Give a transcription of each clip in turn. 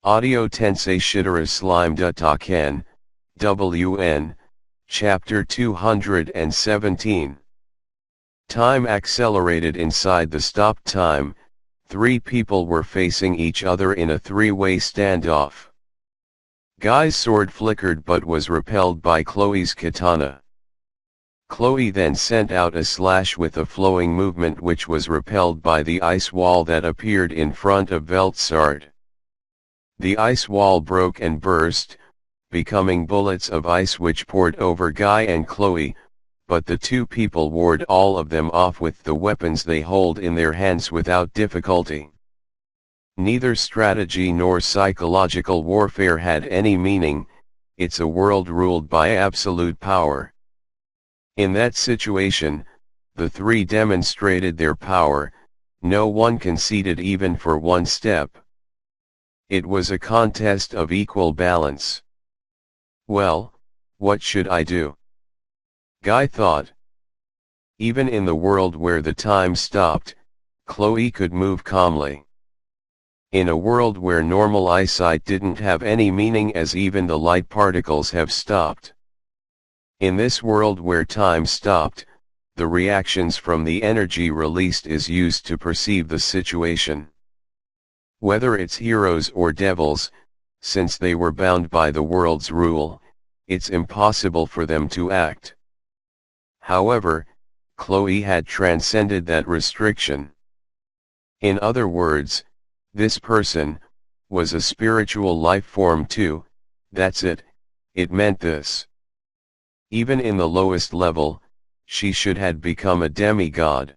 Audio Tensei Shitara Slime Datta Ken, WN, Chapter 217. Time accelerated inside the stopped time. Three people were facing each other in a three-way standoff. Guy's sword flickered but was repelled by Chloe's katana. Chloe then sent out a slash with a flowing movement which was repelled by the ice wall that appeared in front of Velzard. The ice wall broke and burst, becoming bullets of ice which poured over Guy and Chloe, but the two people ward all of them off with the weapons they hold in their hands without difficulty. Neither strategy nor psychological warfare had any meaning. It's a world ruled by absolute power. In that situation, the three demonstrated their power. No one conceded even for one step. It was a contest of equal balance. Well, what should I do? Guy thought. Even in the world where the time stopped, Chloe could move calmly. In a world where normal eyesight didn't have any meaning as even the light particles have stopped. In this world where time stopped, the reactions from the energy released is used to perceive the situation. Whether it's heroes or devils, since they were bound by the world's rule, it's impossible for them to act. However, Chloe had transcended that restriction. In other words, this person was a spiritual life form too. That's it, it meant this. Even in the lowest level, she should have become a demigod.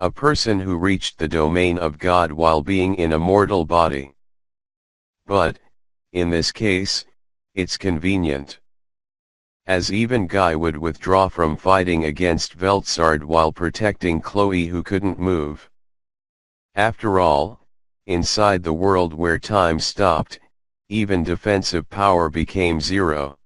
A person who reached the domain of God while being in a mortal body. But, in this case, it's convenient. As even Guy would withdraw from fighting against Velzard while protecting Chloe who couldn't move. After all, inside the world where time stopped, even defensive power became zero.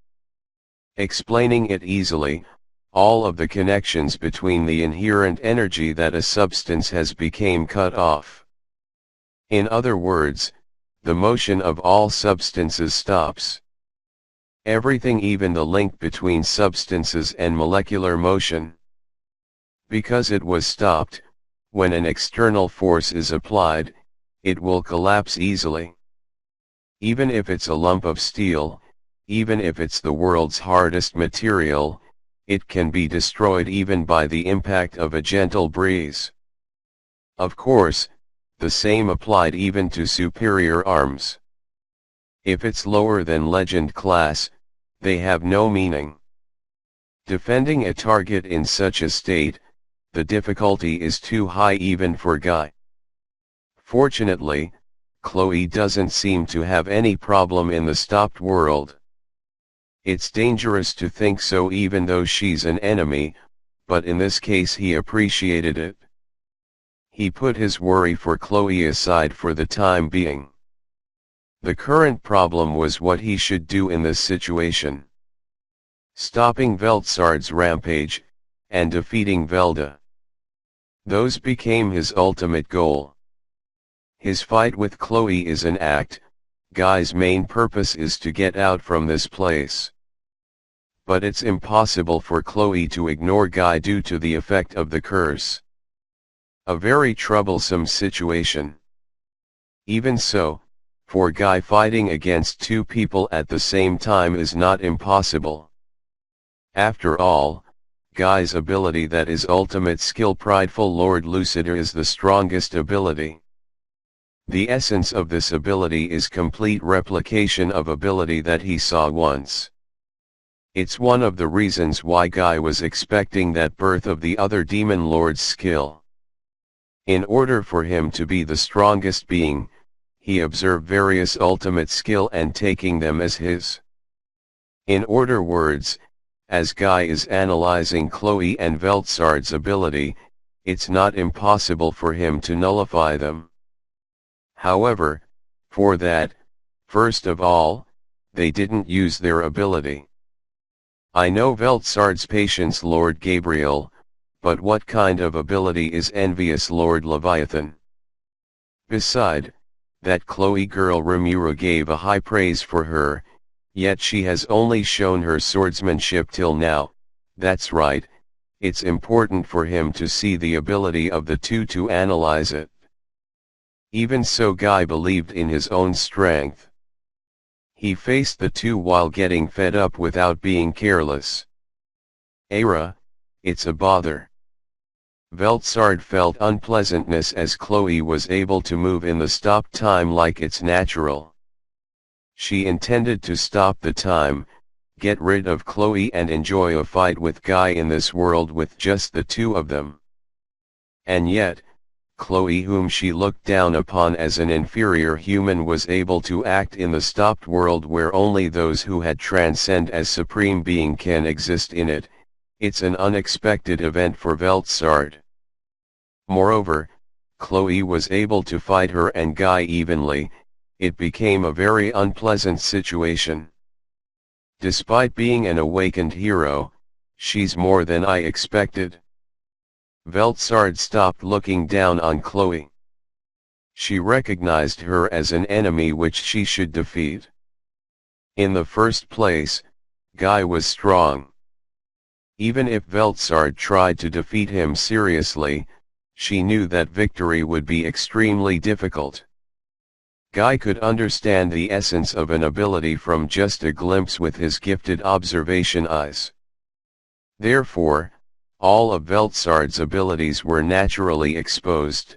Explaining it easily, all of the connections between the inherent energy that a substance has became cut off. In other words, the motion of all substances stops. Everything, even the link between substances and molecular motion. Because it was stopped, when an external force is applied, it will collapse easily. Even if it's a lump of steel, even if it's the world's hardest material, it can be destroyed even by the impact of a gentle breeze. Of course, the same applied even to superior arms. If it's lower than legend class, they have no meaning. Defending a target in such a state, the difficulty is too high even for Guy. Fortunately, Chloe doesn't seem to have any problem in the stopped world. It's dangerous to think so even though she's an enemy, but in this case he appreciated it. He put his worry for Chloe aside for the time being. The current problem was what he should do in this situation. Stopping Velzard's rampage, and defeating Velda. Those became his ultimate goal. His fight with Chloe is an act. Guy's main purpose is to get out from this place. But it's impossible for Chloe to ignore Guy due to the effect of the curse. A very troublesome situation. Even so, for Guy fighting against two people at the same time is not impossible. After all, Guy's ability, that is ultimate skill, prideful Lord Lucider, is the strongest ability. The essence of this ability is complete replication of ability that he saw once. It's one of the reasons why Guy was expecting that birth of the other demon lord's skill. In order for him to be the strongest being, he observed various ultimate skill and taking them as his. In other words, as Guy is analyzing Chloe and Velzard's ability, it's not impossible for him to nullify them. However, for that, first of all, they didn't use their ability. I know Velzard's patience Lord Gabriel, but what kind of ability is envious Lord Leviathan? Beside, that Chloe girl Rimuru gave a high praise for her, yet she has only shown her swordsmanship till now. That's right, it's important for him to see the ability of the two to analyze it. Even so, Guy believed in his own strength. He faced the two while getting fed up without being careless. Ara, it's a bother. Velzard felt unpleasantness as Chloe was able to move in the stop time like it's natural. She intended to stop the time, get rid of Chloe and enjoy a fight with Guy in this world with just the two of them. And yet, Chloe, whom she looked down upon as an inferior human, was able to act in the stopped world where only those who had transcended as supreme being can exist in it. It's an unexpected event for Velzard. Moreover, Chloe was able to fight her and Guy evenly. It became a very unpleasant situation. Despite being an awakened hero, she's more than I expected. Velzard stopped looking down on Chloe. She recognized her as an enemy which she should defeat. In the first place, Guy was strong. Even if Velzard tried to defeat him seriously, she knew that victory would be extremely difficult. Guy could understand the essence of an ability from just a glimpse with his gifted observation eyes. Therefore, all of Velzard's abilities were naturally exposed.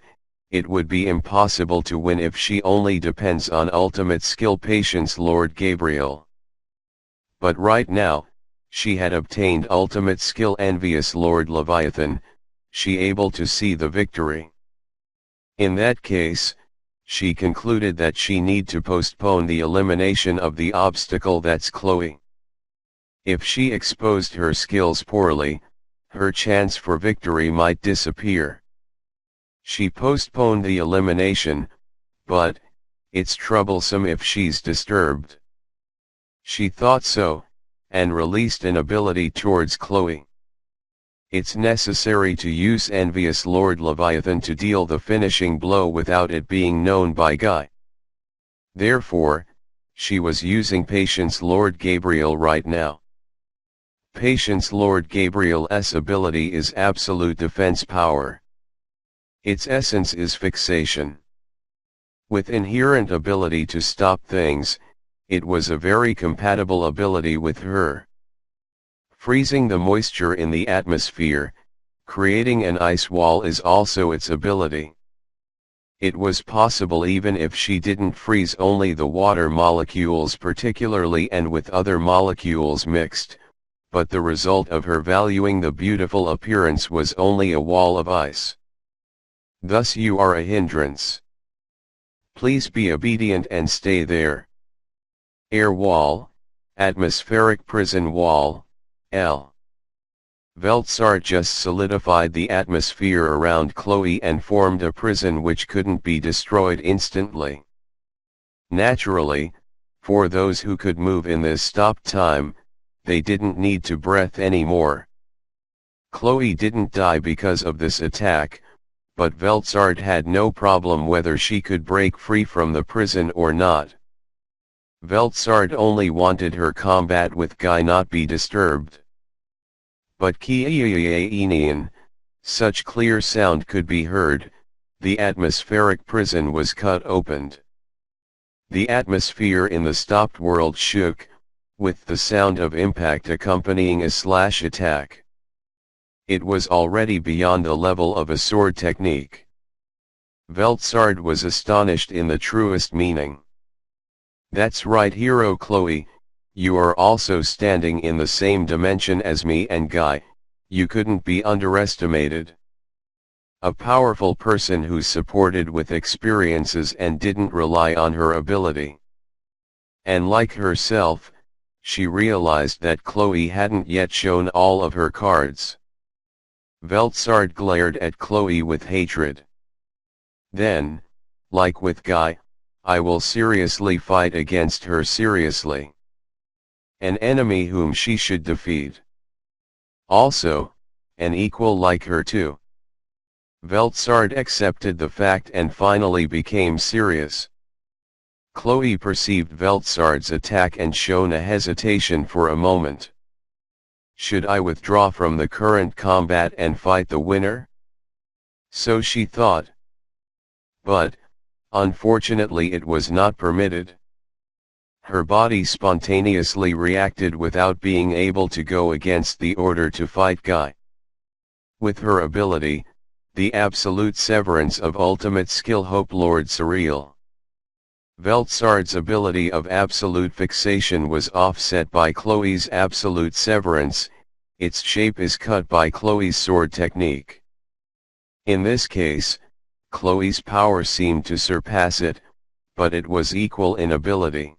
It would be impossible to win if she only depends on ultimate skill patience Lord Gabriel. But right now, she had obtained ultimate skill envious Lord Leviathan, she able to see the victory. In that case, she concluded that she need to postpone the elimination of the obstacle that's Chloe. If she exposed her skills poorly, her chance for victory might disappear. She postponed the elimination, but, it's troublesome if she's disturbed. She thought so, and released an ability towards Chloe. It's necessary to use envious Lord Leviathan to deal the finishing blow without it being known by Guy. Therefore, she was using Patience Lord Gabriel right now. Patience Lord Gabriel's ability is absolute defense power. Its essence is fixation. With inherent ability to stop things, it was a very compatible ability with her. Freezing the moisture in the atmosphere, creating an ice wall is also its ability. It was possible even if she didn't freeze only the water molecules particularly and with other molecules mixed, but the result of her valuing the beautiful appearance was only a wall of ice. Thus you are a hindrance. Please be obedient and stay there. Air wall, atmospheric prison wall, L. Velzard just solidified the atmosphere around Chloe and formed a prison which couldn't be destroyed instantly. Naturally, for those who could move in this stop time, they didn't need to breath anymore. Chloe didn't die because of this attack, but Velzard had no problem whether she could break free from the prison or not. Velzard only wanted her combat with Guy not be disturbed. But Kiainian, such clear sound could be heard, the atmospheric prison was cut open. The atmosphere in the stopped world shook, with the sound of impact accompanying a slash attack. It was already beyond the level of a sword technique. Velzard was astonished in the truest meaning. That's right, hero Chloe, you are also standing in the same dimension as me and Guy, you couldn't be underestimated. A powerful person who's supported with experiences and didn't rely on her ability. And like herself, she realized that Chloe hadn't yet shown all of her cards. Velzard glared at Chloe with hatred. Then, like with Guy, I will seriously fight against her seriously. An enemy whom she should defeat. Also, an equal like her too. Velzard accepted the fact and finally became serious. Chloe perceived Velzard's attack and shown a hesitation for a moment. Should I withdraw from the current combat and fight the winner? So she thought. But, unfortunately it was not permitted. Her body spontaneously reacted without being able to go against the order to fight Guy. With her ability, the absolute severance of ultimate skill Hope Lord Surreal. Velzard's ability of absolute fixation was offset by Chloe's absolute severance, its shape is cut by Chloe's sword technique. In this case, Chloe's power seemed to surpass it, but it was equal in ability.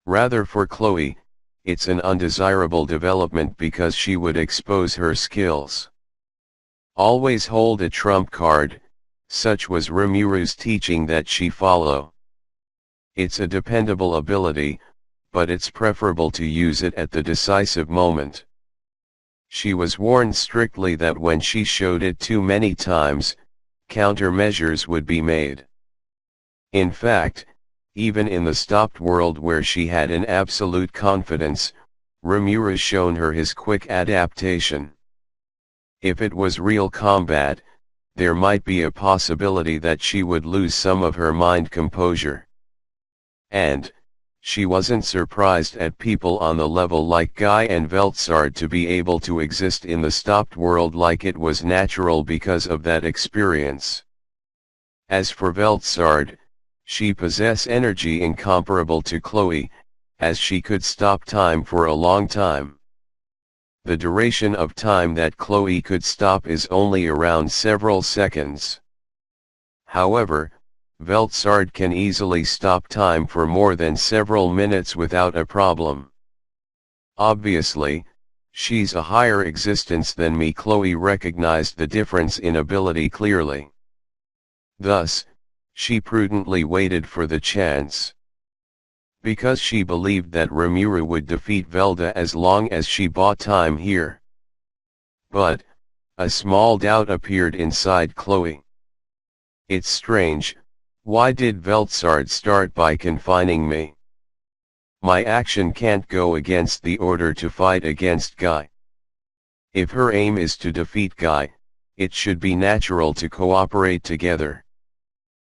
Rather for Chloe, it's an undesirable development because she would expose her skills. Always hold a trump card, such was Rimuru's teaching that she follow. It's a dependable ability, but it's preferable to use it at the decisive moment. She was warned strictly that when she showed it too many times, countermeasures would be made. In fact, even in the stopped world where she had an absolute confidence, Rimuru shown her his quick adaptation. If it was real combat, there might be a possibility that she would lose some of her mind composure. And, she wasn't surprised at people on the level like Guy and Velzard to be able to exist in the stopped world like it was natural because of that experience. As for Velzard, she possessed energy incomparable to Chloe, as she could stop time for a long time. The duration of time that Chloe could stop is only around several seconds. However, Velzard can easily stop time for more than several minutes without a problem. Obviously, she's a higher existence than me. Chloe recognized the difference in ability clearly. Thus, she prudently waited for the chance. Because she believed that Rimuru would defeat Velda as long as she bought time here. But, a small doubt appeared inside Chloe. It's strange. Why did Velzard start by confining me? My action can't go against the order to fight against Guy. If her aim is to defeat Guy, it should be natural to cooperate together.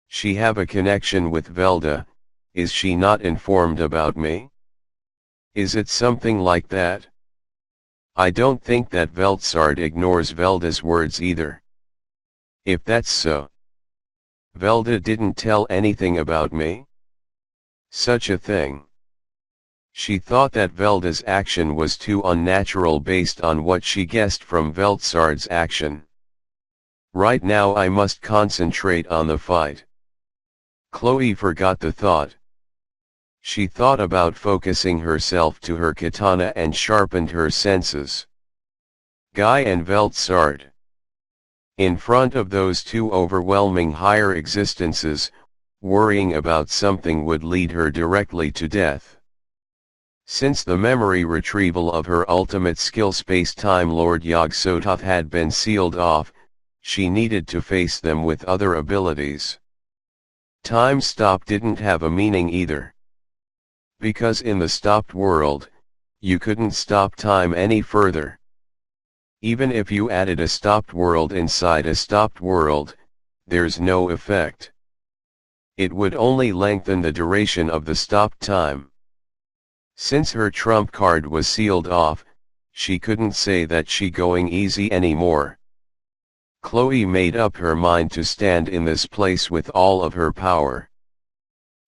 She have a connection with Velda, is she not informed about me? Is it something like that? I don't think that Velzard ignores Velda's words either. If that's so, Velda didn't tell anything about me? Such a thing. She thought that Velda's action was too unnatural based on what she guessed from Velzard's action. Right now I must concentrate on the fight. Chloe forgot the thought. She thought about focusing herself to her katana and sharpened her senses. Guy and Velzard. In front of those two overwhelming higher existences, worrying about something would lead her directly to death. Since the memory retrieval of her ultimate skill Space-Time Lord Yog-Sothoth had been sealed off, she needed to face them with other abilities. Time stop didn't have a meaning either. Because in the stopped world, you couldn't stop time any further. Even if you added a stopped world inside a stopped world, there's no effect. It would only lengthen the duration of the stopped time. Since her trump card was sealed off, she couldn't say that she going easy anymore. Chloe made up her mind to stand in this place with all of her power.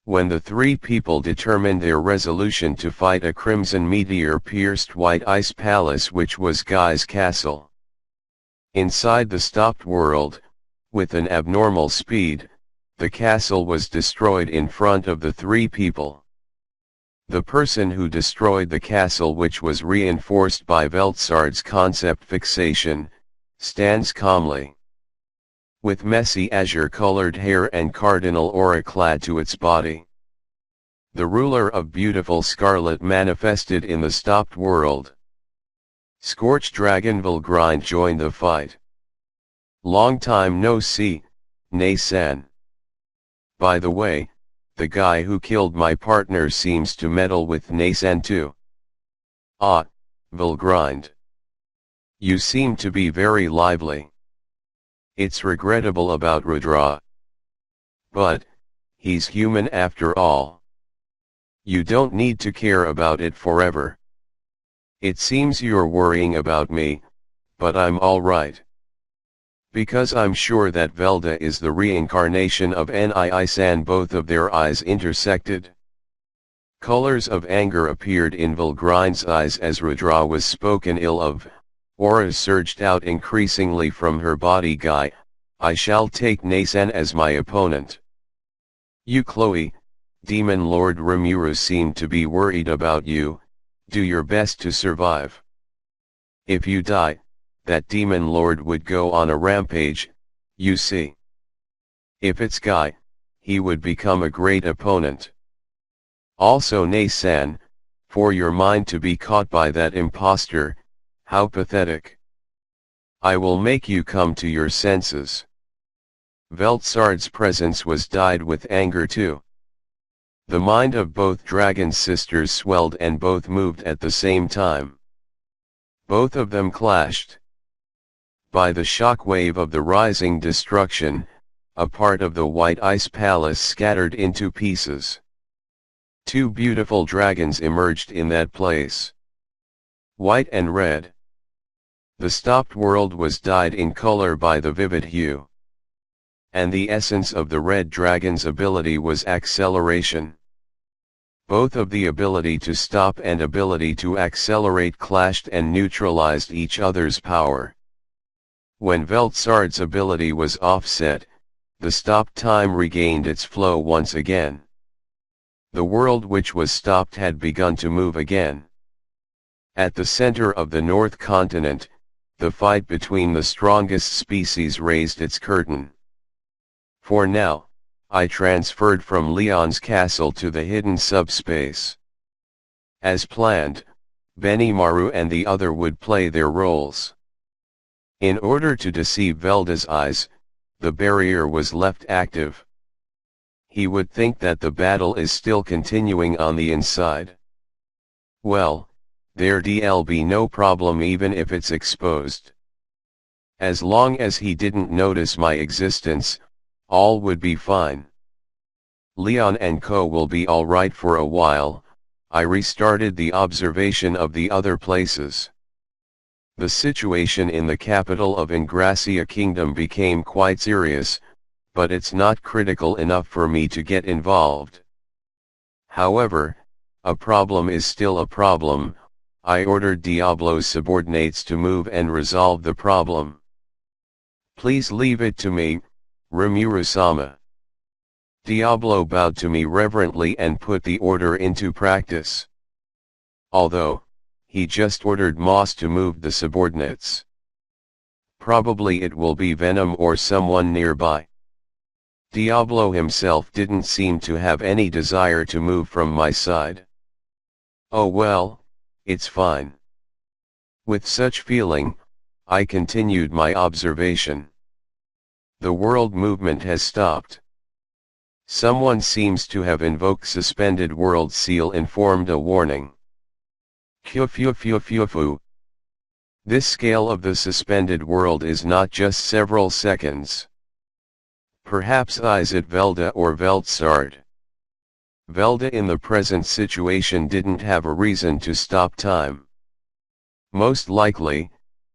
When the three people determined their resolution to fight a crimson meteor-pierced white ice palace which was Guy's castle. Inside the stopped world, with an abnormal speed, the castle was destroyed in front of the three people. The person who destroyed the castle, which was reinforced by Velzard's concept fixation, stands calmly. With messy azure-colored hair and cardinal aura clad to its body. The ruler of beautiful scarlet manifested in the stopped world. Scorched Dragon Velgrynd joined the fight. Long time no see, Nay-san. By the way, the guy who killed my partner seems to meddle with Nasen too. Ah, Velgrynd. You seem to be very lively. It's regrettable about Rudra. But, he's human after all. You don't need to care about it forever. It seems you're worrying about me, but I'm alright. Because I'm sure that Velda is the reincarnation of Nii-san. Both of their eyes intersected. Colors of anger appeared in Velgrynd's eyes as Rudra was spoken ill of. Auras surged out increasingly from her body. Guy, I shall take Nasen as my opponent. You Chloe, Demon Lord Rimuru seemed to be worried about you. Do your best to survive. If you die, that Demon Lord would go on a rampage, you see. If it's Guy, he would become a great opponent. Also Nasen, for your mind to be caught by that impostor, how pathetic. I will make you come to your senses. Velzard's presence was dyed with anger too. The mind of both dragon sisters swelled and both moved at the same time. Both of them clashed. By the shock wave of the rising destruction, a part of the white ice palace scattered into pieces. Two beautiful dragons emerged in that place. White and red. The stopped world was dyed in color by the vivid hue. And the essence of the red dragon's ability was acceleration. Both of the ability to stop and ability to accelerate clashed and neutralized each other's power. When Velzard's ability was offset, the stopped time regained its flow once again. The world which was stopped had begun to move again. At the center of the North Continent, the fight between the strongest species raised its curtain. For now, I transferred from Leon's castle to the hidden subspace. As planned, Benimaru and the other would play their roles. In order to deceive Velda's eyes, the barrier was left active. He would think that the battle is still continuing on the inside. Well, there'll be no problem even if it's exposed. As long as he didn't notice my existence, all would be fine. Leon and Co will be alright for a while. I restarted the observation of the other places. The situation in the capital of Ingracia Kingdom became quite serious, but it's not critical enough for me to get involved. However, a problem is still a problem. I ordered Diablo's subordinates to move and resolve the problem. Please leave it to me, Rimuru-sama. Diablo bowed to me reverently and put the order into practice. Although, he just ordered Moss to move the subordinates. Probably it will be Venom or someone nearby. Diablo himself didn't seem to have any desire to move from my side. Oh well, it's fine. With such feeling, I continued my observation. The world movement has stopped. Someone seems to have invoked suspended world seal, informed a warning. Kyu-fyu-fyu-fyu-fyu. This scale of the suspended world is not just several seconds. Perhaps is it Velda or Velzard? Velda in the present situation didn't have a reason to stop time. Most likely,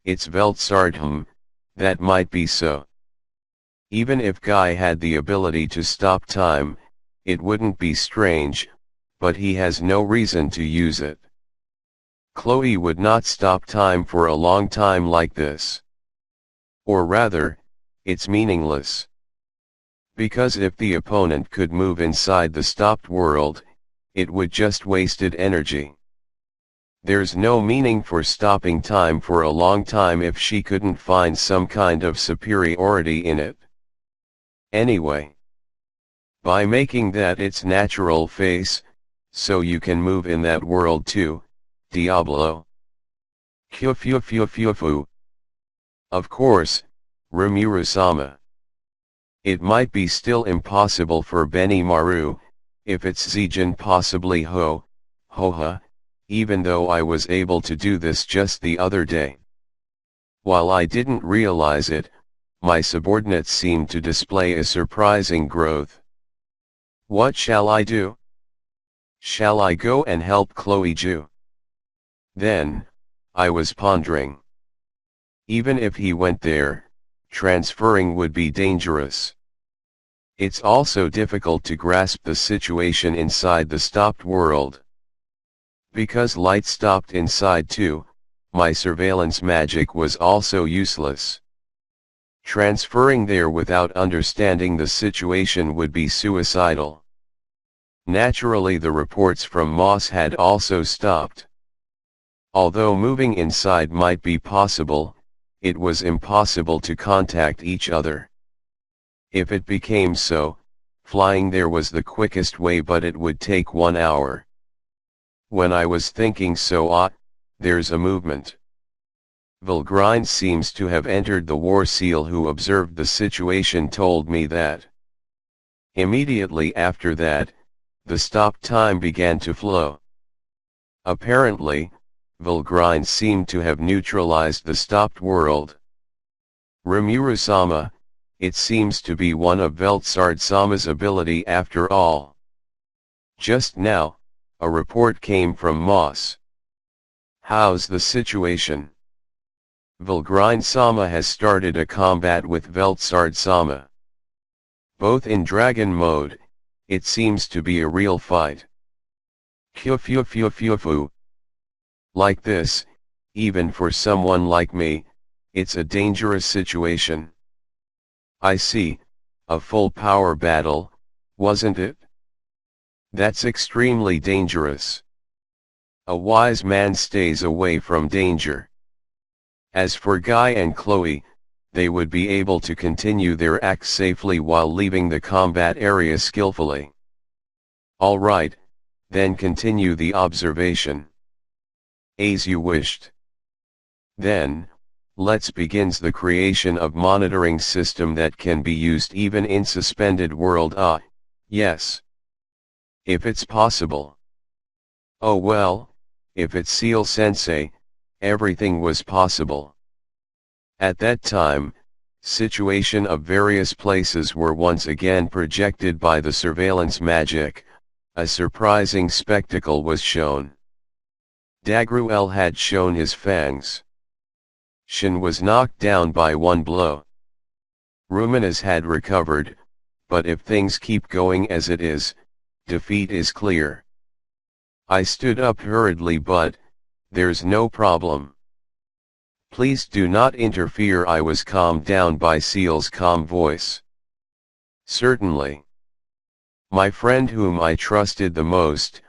it's Velzard. That might be so. Even if Guy had the ability to stop time, it wouldn't be strange, but he has no reason to use it. Chloe would not stop time for a long time like this. Or rather, it's meaningless. Because if the opponent could move inside the stopped world, it would just wasted energy. There's no meaning for stopping time for a long time if she couldn't find some kind of superiority in it. Anyway, by making that its natural face, so you can move in that world too, Diablo. Kyu-fyu-fyu-fyu-fyu. Of course, Rimuru-sama. It might be still impossible for Benimaru, If it's Zijin possibly Hoha, even though I was able to do this just the other day. While I didn't realize it, my subordinates seemed to display a surprising growth. What shall I do? Shall I go and help Chloe Ju? Then, I was pondering. Even if he went there, transferring would be dangerous. It's also difficult to grasp the situation inside the stopped world. Because light stopped inside too, my surveillance magic was also useless. Transferring there without understanding the situation would be suicidal. Naturally, the reports from Moss had also stopped. Although moving inside might be possible, it was impossible to contact each other. If it became so, flying there was the quickest way, but it would take 1 hour. When I was thinking so, there's a movement. Velgrynd seems to have entered. The war seal who observed the situation told me that. Immediately after that, the stop time began to flow. Apparently, Velgrynd seemed to have neutralized the stopped world. Rimuru-sama, it seems to be one of Velzard-sama's ability after all. Just now, a report came from Moss. How's the situation? Velgrynd-sama has started a combat with Velzard-sama. Both in dragon mode, it seems to be a real fight. Kyu-fyu-fyu-fyu-fyu. Like this, even for someone like me, it's a dangerous situation. I see, a full power battle, wasn't it? That's extremely dangerous. A wise man stays away from danger. As for Guy and Chloe, they would be able to continue their acts safely while leaving the combat area skillfully. Alright, then continue the observation. As you wished. Then, let's begin the creation of monitoring system that can be used even in suspended world. Yes. If it's possible. Oh well, if it's Seal Sensei, everything was possible. At that time, situation of various places were once again projected by the surveillance magic. A surprising spectacle was shown. Dagruel had shown his fangs. Shin was knocked down by one blow. Ruminas had recovered, but if things keep going as it is, defeat is clear. I stood up hurriedly, but there's no problem. Please do not interfere. I was calmed down by Seal's calm voice. Certainly. My friend whom I trusted the most,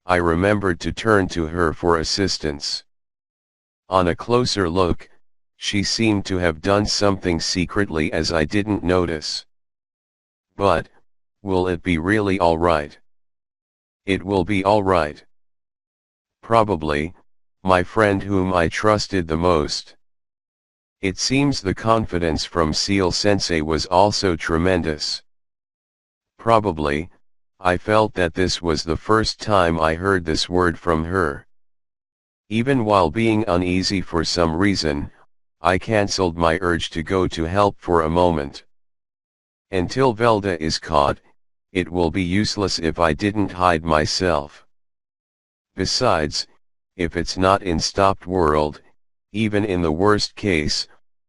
I remembered to turn to her for assistance. On a closer look, she seemed to have done something secretly as I didn't notice. But, will it be really alright? It will be alright. Probably, my friend whom I trusted the most. It seems the confidence from Seal Sensei was also tremendous. Probably, I felt that this was the first time I heard this word from her. Even while being uneasy for some reason, I cancelled my urge to go to help for a moment. Until Velda is caught, it will be useless if I didn't hide myself. Besides, if it's not in stopped world, even in the worst case,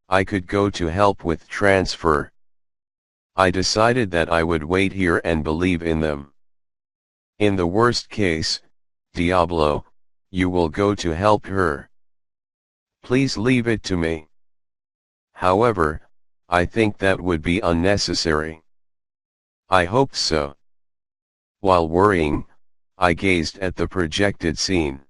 I could go to help with transfer. I decided that I would wait here and believe in them. In the worst case, Diablo, you will go to help her. Please leave it to me. However, I think that would be unnecessary. I hope so. While worrying, I gazed at the projected scene.